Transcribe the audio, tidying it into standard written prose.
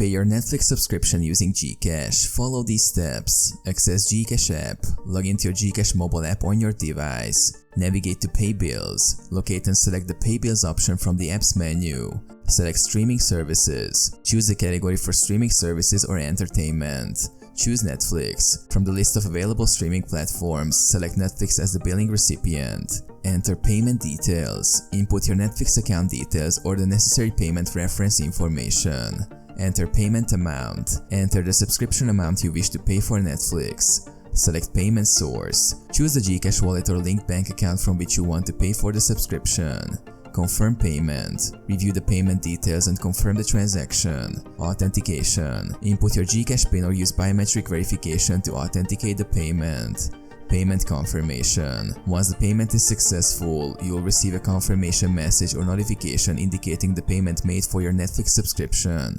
pay your Netflix subscription using GCash, follow these steps. Access GCash app, log into your GCash mobile app on your device. Navigate to Pay Bills. Locate and select the Pay Bills option from the app's menu. Select Streaming Services. Choose a category for streaming services or entertainment. Choose Netflix. From the list of available streaming platforms, select Netflix as the billing recipient. Enter payment details. Input your Netflix account details or the necessary payment reference information. Enter payment amount. Enter the subscription amount you wish to pay for Netflix. Select payment source. Choose the GCash wallet or linked bank account from which you want to pay for the subscription. Confirm payment. Review the payment details and confirm the transaction. Authentication. Input your GCash PIN or use biometric verification to authenticate the payment. Payment confirmation. Once the payment is successful, you will receive a confirmation message or notification indicating the payment made for your Netflix subscription.